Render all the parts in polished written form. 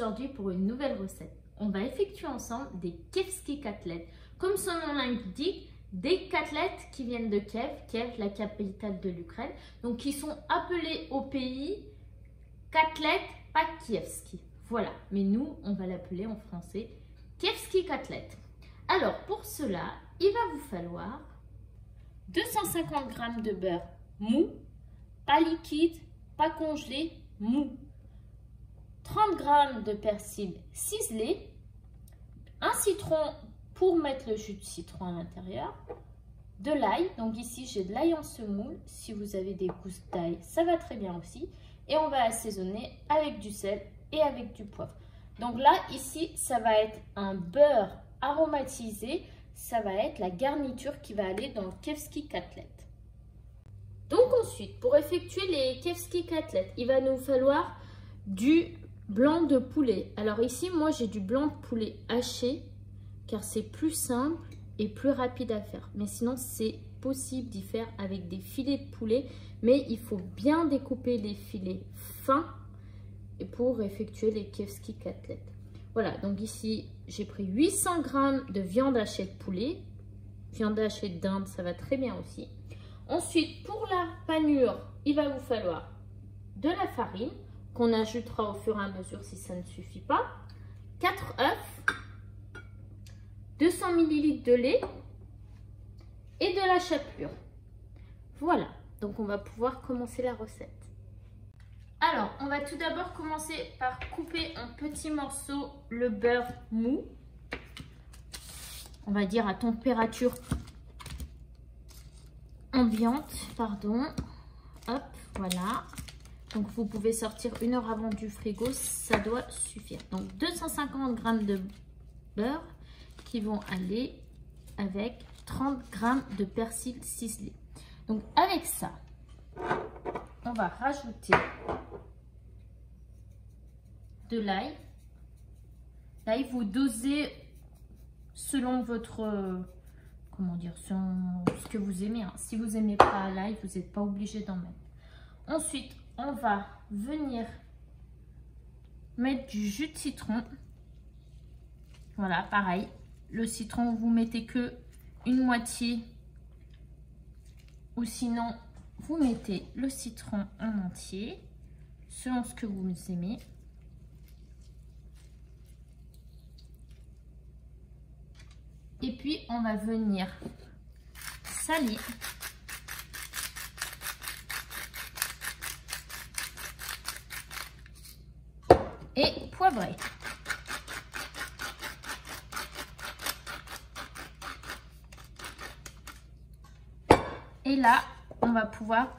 aujourd'hui pour une nouvelle recette. On va effectuer ensemble des kievski côtelettes. Comme son nom l'indique, des côtelettes qui viennent de Kiev, la capitale de l'Ukraine, donc qui sont appelées au pays côtelettes, pas kievski. Voilà, mais nous, on va l'appeler en français kievski côtelettes. Alors, pour cela, il va vous falloir 250 g de beurre mou, pas liquide, pas congelé, mou. 30 g de persil ciselé, un citron pour mettre le jus de citron à l'intérieur, de l'ail, donc ici j'ai de l'ail en semoule, si vous avez des gousses d'ail, ça va très bien aussi, et on va assaisonner avec du sel et avec du poivre. Donc là, ici, ça va être un beurre aromatisé, ça va être la garniture qui va aller dans le kievski côtelettes. Donc ensuite, pour effectuer les kievski côtelettes, il va nous falloir du blanc de poulet. Alors ici, moi j'ai du blanc de poulet haché, car c'est plus simple et plus rapide à faire. Mais sinon, c'est possible d'y faire avec des filets de poulet, mais il faut bien découper les filets fins pour effectuer les kievski côtelettes. Voilà, donc ici, j'ai pris 800 g de viande hachée de poulet. Viande hachée de dinde, ça va très bien aussi. Ensuite, pour la panure, il va vous falloir de la farine qu'on ajoutera au fur et à mesure si ça ne suffit pas. 4 œufs, 200 ml de lait et de la chapelure. Voilà, donc on va pouvoir commencer la recette. Alors, on va tout d'abord commencer par couper en petits morceaux le beurre mou. On va dire à température ambiante, pardon. Hop, voilà. Donc, vous pouvez sortir 1 heure avant du frigo, ça doit suffire. Donc, 250 g de beurre qui vont aller avec 30 g de persil ciselé. Donc, avec ça, on va rajouter de l'ail. L'ail, vous dosez selon votre, comment dire, selon ce que vous aimez. Hein. Si vous n'aimez pas l'ail, vous n'êtes pas obligé d'en mettre. Ensuite, on va venir mettre du jus de citron. Voilà, pareil. Le citron, vous mettez que une moitié ou sinon, vous mettez le citron en entier selon ce que vous aimez. Et puis, on va venir saler. Et poivrer. Et là, on va pouvoir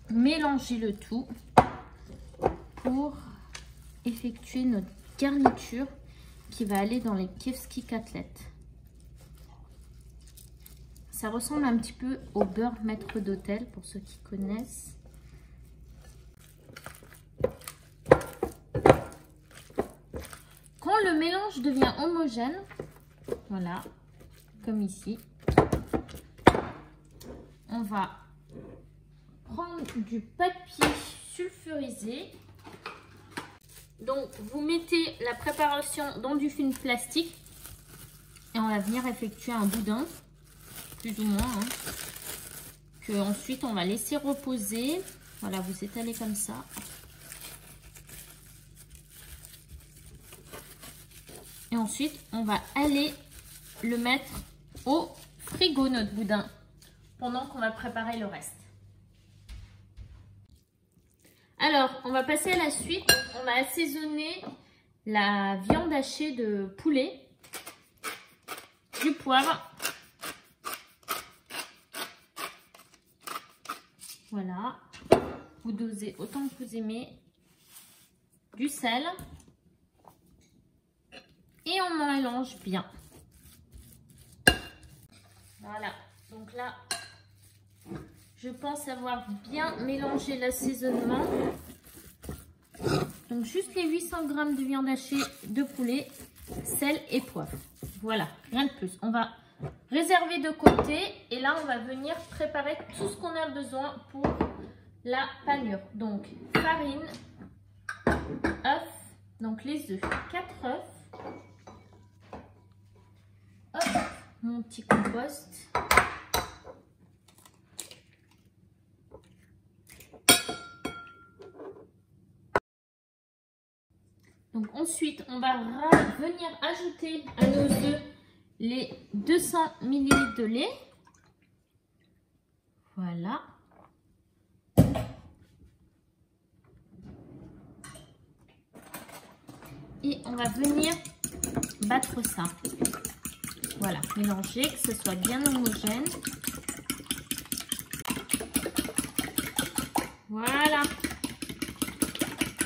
mélanger le tout pour effectuer notre garniture qui va aller dans les kievski côtelettes. Ça ressemble un petit peu au beurre maître d'hôtel pour ceux qui connaissent. Quand le mélange devient homogène, voilà, comme ici, on va prendre du papier sulfurisé. Donc, vous mettez la préparation dans du film plastique et on va venir effectuer un boudin, plus ou moins, hein, que ensuite on va laisser reposer. Voilà, vous étalez comme ça. Et ensuite, on va aller le mettre au frigo, notre boudin, pendant qu'on va préparer le reste. Alors, on va passer à la suite. On va assaisonner la viande hachée de poulet, du poivre. Voilà. Vous dosez autant que vous aimez. Du sel. Et on mélange bien. Voilà. Donc là, je pense avoir bien mélangé l'assaisonnement. Donc juste les 800 g de viande hachée de poulet, sel et poivre. Voilà, rien de plus. On va réserver de côté et là on va venir préparer tout ce qu'on a besoin pour la panure. Donc farine, œuf, Donc les œufs, 4 œufs. Hop, mon petit compost. Donc ensuite, on va venir ajouter à nos œufs les 200 ml de lait. Voilà. Et on va venir battre ça. Voilà, mélanger, que ce soit bien homogène. Voilà.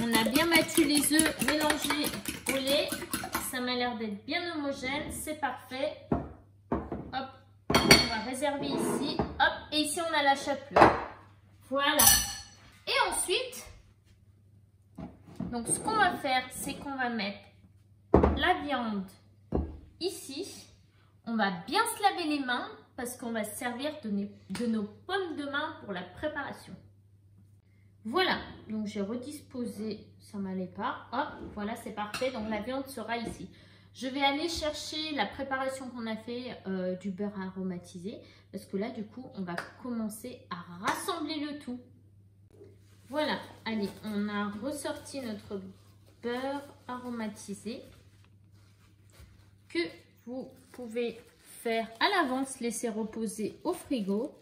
On a bien battu les œufs mélangés au lait. Ça m'a l'air d'être bien homogène. C'est parfait. Hop, on va réserver ici. Hop, et ici on a la chapelure. Voilà. Et ensuite, donc ce qu'on va faire, c'est qu'on va mettre la viande ici. On va bien se laver les mains parce qu'on va se servir de nos pommes de main pour la préparation. Voilà, donc j'ai redisposé, ça m'allait pas. Hop, voilà, c'est parfait. Donc la viande sera ici. Je vais aller chercher la préparation qu'on a fait du beurre aromatisé. Parce que là, du coup, on va commencer à rassembler le tout. Voilà, allez, on a ressorti notre beurre aromatisé. Que vous pouvez faire à l'avance, laisser reposer au frigo.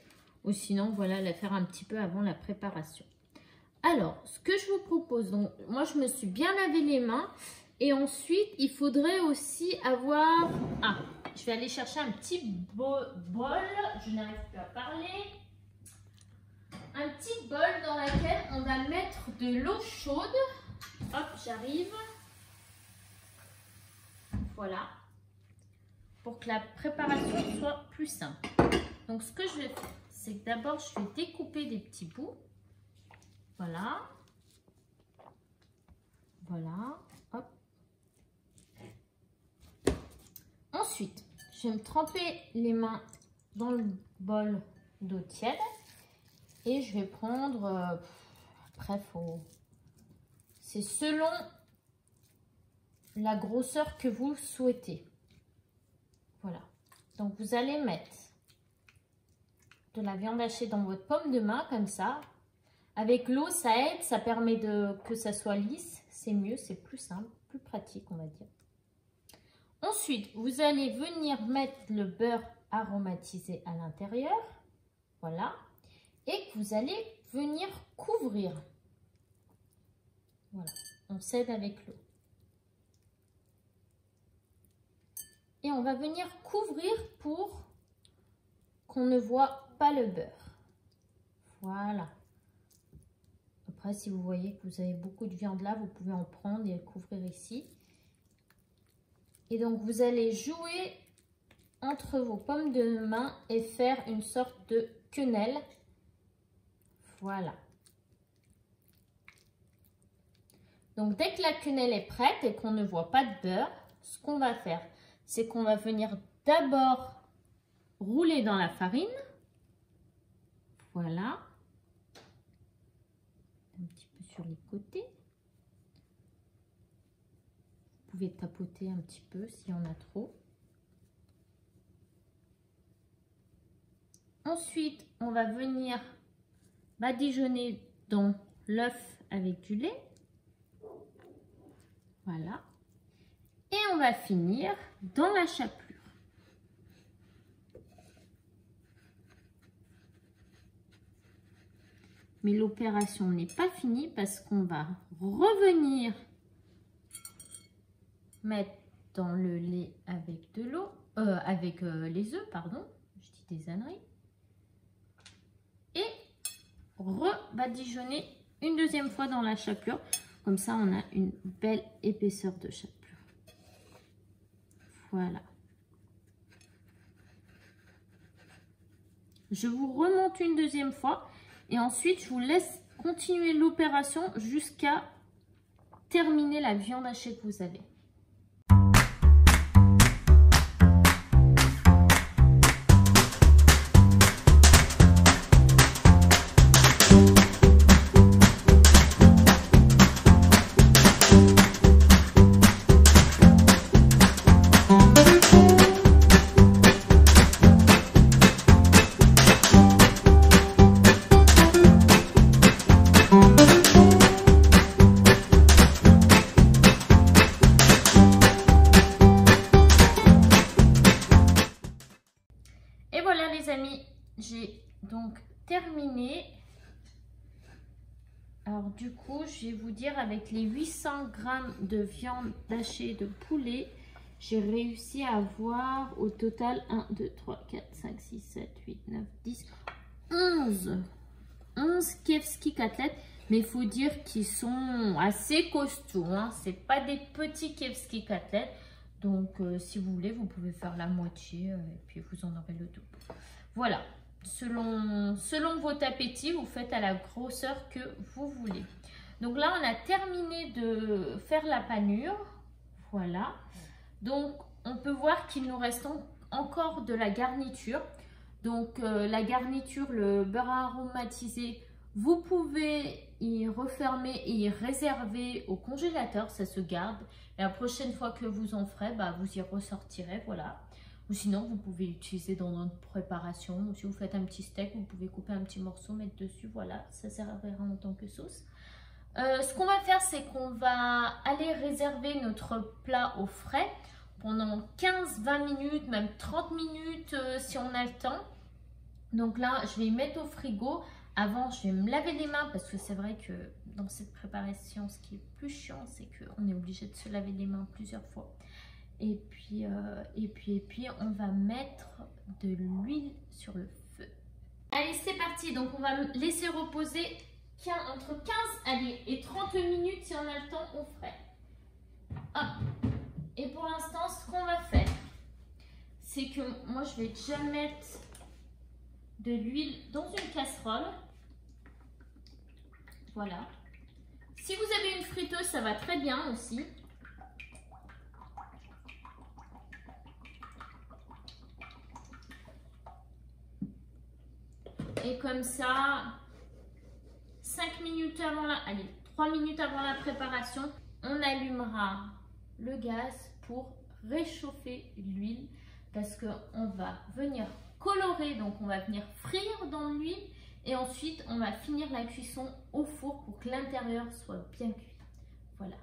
Ou sinon, voilà, la faire un petit peu avant la préparation. Alors, ce que je vous propose, donc moi je me suis bien lavé les mains et ensuite il faudrait aussi avoir, je vais aller chercher un petit bol, je n'arrive plus à parler, un petit bol dans lequel on va mettre de l'eau chaude. Hop, j'arrive. Voilà, pour que la préparation soit plus simple. Donc ce que je vais faire, c'est que d'abord je vais découper des petits bouts. Voilà, voilà, hop. Ensuite, je vais me tremper les mains dans le bol d'eau tiède et je vais prendre, après c'est selon la grosseur que vous souhaitez. Voilà, donc vous allez mettre de la viande hachée dans votre paume de main comme ça. Avec l'eau, ça aide, ça permet que ça soit lisse. C'est mieux, c'est plus simple, plus pratique, on va dire. Ensuite, vous allez venir mettre le beurre aromatisé à l'intérieur. Voilà. Et que vous allez venir couvrir. Voilà. On s'aide avec l'eau. Et on va venir couvrir pour qu'on ne voit pas le beurre. Voilà. Après, si vous voyez que vous avez beaucoup de viande là, vous pouvez en prendre et le couvrir ici. Et donc, vous allez jouer entre vos paumes de main et faire une sorte de quenelle. Voilà. Donc, dès que la quenelle est prête et qu'on ne voit pas de beurre, ce qu'on va faire, c'est qu'on va venir d'abord rouler dans la farine. Voilà. Un petit peu sur les côtés. Vous pouvez tapoter un petit peu s'il y en a trop. Ensuite, on va venir badigeonner dans l'œuf avec du lait. Voilà. Et on va finir dans la chapelure. Mais l'opération n'est pas finie parce qu'on va revenir mettre dans le lait avec de l'eau, avec les œufs, pardon, je dis des âneries. Et rebadigeonner une deuxième fois dans la chapelure. Comme ça, on a une belle épaisseur de chapelure. Voilà. Je vous remonte une deuxième fois et ensuite je vous laisse continuer l'opération jusqu'à terminer la viande hachée que vous avez. les amis, j'ai donc terminé. Alors du coup, je vais vous dire, avec les 800 grammes de viande hachée de poulet, j'ai réussi à avoir au total 1, 2, 3, 4, 5, 6, 7, 8, 9, 10, 11 Kievski Katlet. Mais il faut dire qu'ils sont assez costauds, hein. C'est pas des petits Kievski Katlet. Donc si vous voulez, vous pouvez faire la moitié et puis vous en aurez le double. Voilà. Selon votre appétit, vous faites à la grosseur que vous voulez. Donc là, on a terminé de faire la panure. Voilà. Donc, on peut voir qu'il nous reste encore de la garniture. Donc, la garniture, le beurre aromatisé, vous pouvez y refermer et y réserver au congélateur. Ça se garde. Et la prochaine fois que vous en ferez, bah, vous y ressortirez. Voilà. Ou sinon, vous pouvez l'utiliser dans notre préparation. Si vous faites un petit steak, vous pouvez couper un petit morceau, mettre dessus. Voilà, ça servira en tant que sauce. Ce qu'on va faire, c'est qu'on va aller réserver notre plat au frais pendant 15-20 minutes, même 30 minutes si on a le temps. Donc là, je vais y mettre au frigo. Avant, je vais me laver les mains parce que c'est vrai que dans cette préparation, ce qui est plus chiant, c'est qu'on est obligé de se laver les mains plusieurs fois. Et puis, on va mettre de l'huile sur le feu. Allez, c'est parti. Donc, on va laisser reposer entre 15 et 30 minutes si on a le temps au frais. Hop. Et pour l'instant, ce qu'on va faire, c'est que moi, je vais déjà mettre de l'huile dans une casserole. Voilà. Si vous avez une friteuse, ça va très bien aussi. Et comme ça, 5 minutes avant allez, 3 minutes avant la préparation, on allumera le gaz pour réchauffer l'huile parce qu'on va venir colorer, donc on va venir frire dans l'huile et ensuite on va finir la cuisson au four pour que l'intérieur soit bien cuit. Voilà.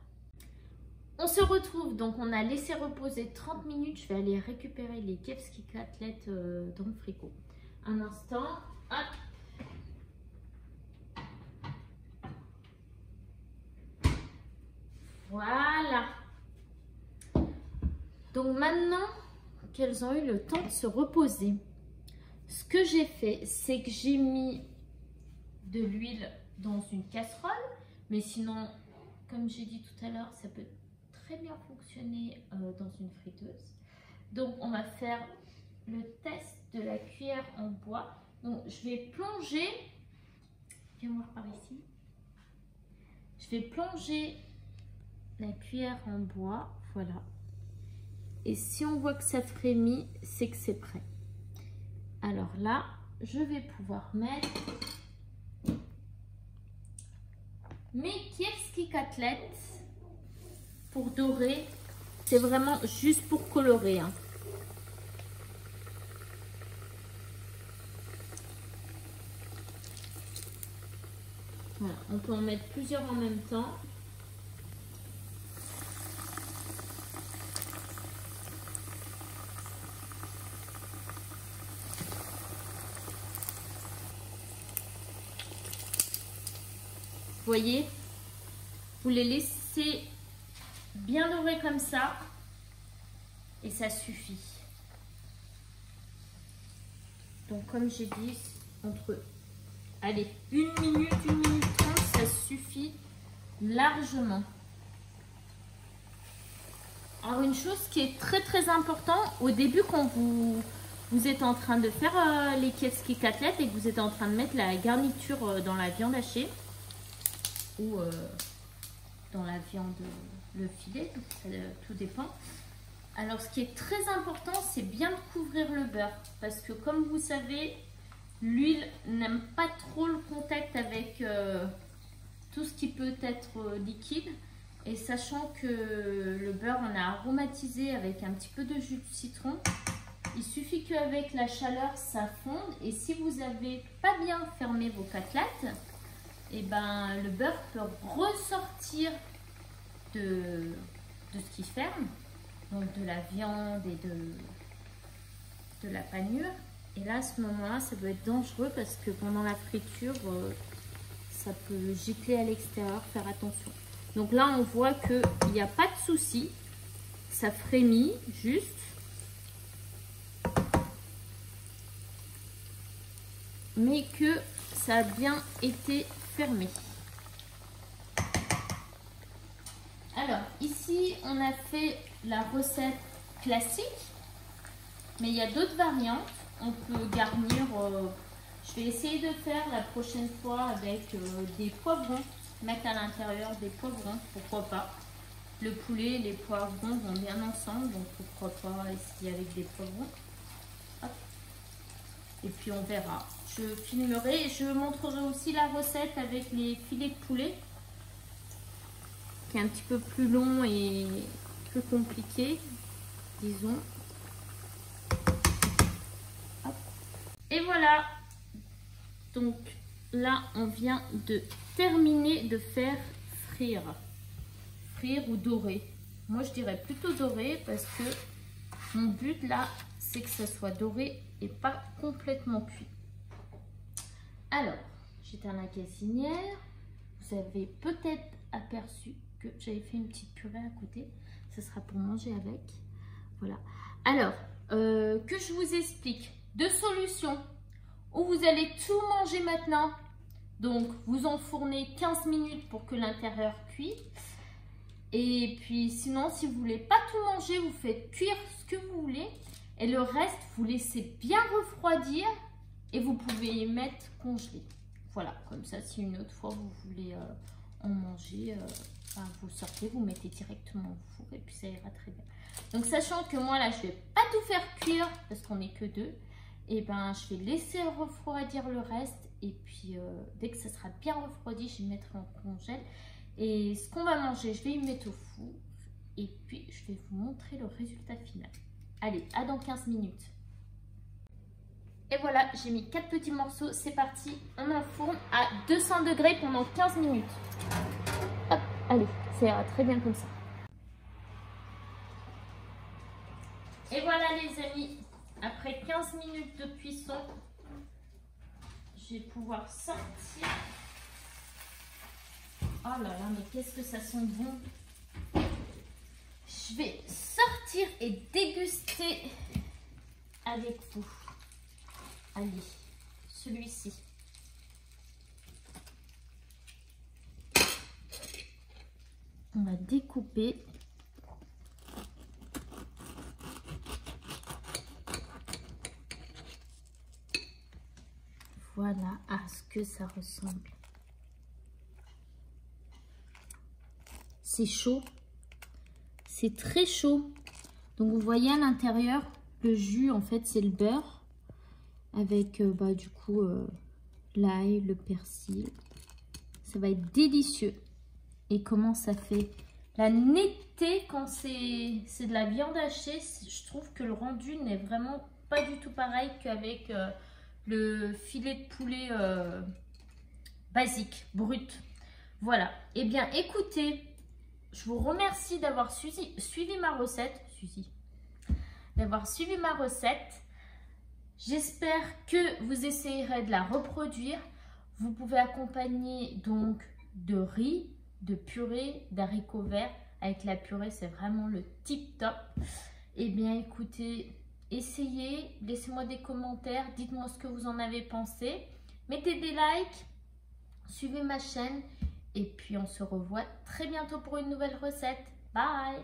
On se retrouve, donc on a laissé reposer 30 minutes. Je vais aller récupérer les Kievski Katlet dans le frigo. Un instant. Hop. Voilà. Donc maintenant qu'elles ont eu le temps de se reposer, ce que j'ai fait, c'est que j'ai mis de l'huile dans une casserole. Mais sinon, comme j'ai dit tout à l'heure, ça peut très bien fonctionner dans une friteuse. Donc on va faire le test de la cuillère en bois. Donc, je vais plonger, viens voir par ici, je vais plonger la cuillère en bois, voilà. Et si on voit que ça frémit, c'est que c'est prêt. Alors là, je vais pouvoir mettre mes Kievski Katlet pour dorer. C'est vraiment juste pour colorer, hein. Voilà, on peut en mettre plusieurs en même temps. Vous voyez, vous les laissez bien dorer comme ça et ça suffit. Donc comme j'ai dit, entre allez, 1 minute 30, ça suffit largement. Alors une chose qui est très importante, au début quand vous êtes en train de faire les Kievski Katlet et que vous êtes en train de mettre la garniture dans la viande hachée ou dans la viande, le filet, tout dépend. Alors ce qui est très important, c'est bien de couvrir le beurre parce que comme vous savez, l'huile n'aime pas trop le contact avec tout ce qui peut être liquide. Et sachant que le beurre, on a aromatisé avec un petit peu de jus de citron, il suffit qu'avec la chaleur, ça fonde. Et si vous n'avez pas bien fermé vos côtelettes, et ben, le beurre peut ressortir de ce qui ferme, donc de la viande et de la panure. Et là, à ce moment-là, ça peut être dangereux parce que pendant la friture, ça peut gicler à l'extérieur, faire attention. Donc là, on voit qu'il n'y a pas de souci. Ça frémit juste. Mais que ça a bien été fermé. Alors, ici, on a fait la recette classique. Mais il y a d'autres variantes. On peut garnir, je vais essayer de faire la prochaine fois avec des poivrons, mettre à l'intérieur des poivrons, pourquoi pas. Le poulet et les poivrons vont bien ensemble, donc pourquoi pas essayer avec des poivrons. Hop. Et puis on verra. Je filmerai et je montrerai aussi la recette avec les filets de poulet, qui est un petit peu plus long et plus compliqué, disons. Et voilà, donc là on vient de terminer de faire frire ou dorer. Moi je dirais plutôt dorer parce que mon but là c'est que ça soit doré et pas complètement cuit. Alors j'éteins la gazinière, vous avez peut-être aperçu que j'avais fait une petite purée à côté, ce sera pour manger avec. Voilà, alors que je vous explique. Deux solutions, où vous allez tout manger maintenant, donc vous enfournez 15 minutes pour que l'intérieur cuise, et puis sinon si vous voulez pas tout manger, vous faites cuire ce que vous voulez, et le reste vous laissez bien refroidir, et vous pouvez y mettre congelé. Voilà, comme ça si une autre fois vous voulez en manger, vous sortez, vous mettez directement au four, et puis ça ira très bien. Donc sachant que moi là je vais pas tout faire cuire, parce qu'on n'est que deux, et ben je vais laisser refroidir le reste et puis dès que ça sera bien refroidi, je mettrai en congèle. Et ce qu'on va manger, je vais y mettre au four et puis je vais vous montrer le résultat final. Allez, à dans 15 minutes. Et voilà, j'ai mis 4 petits morceaux, c'est parti, on enfourne à 200 degrés pendant 15 minutes. Hop, allez, ça ira très bien comme ça. Et voilà les amis, après 15 minutes de cuisson, je vais pouvoir sortir. Oh là là, mais qu'est-ce que ça sent bon! Je vais sortir et déguster avec vous. Allez, celui-ci. On va découper. Voilà à ce que ça ressemble. C'est chaud. C'est très chaud. Donc vous voyez à l'intérieur, le jus en fait c'est le beurre. Avec du coup l'ail, le persil. Ça va être délicieux. Et comment ça fait la netteté quand c'est de la viande hachée. Je trouve que le rendu n'est vraiment pas du tout pareil qu'avec... le filet de poulet basique, brut. Voilà. Eh bien, écoutez, je vous remercie d'avoir suivi ma recette. J'espère que vous essayerez de la reproduire. Vous pouvez accompagner donc de riz, de purée, d'haricots verts. Avec la purée, c'est vraiment le tip top. Eh bien, écoutez... essayez, laissez-moi des commentaires, dites-moi ce que vous en avez pensé. Mettez des likes, suivez ma chaîne et puis on se revoit très bientôt pour une nouvelle recette. Bye!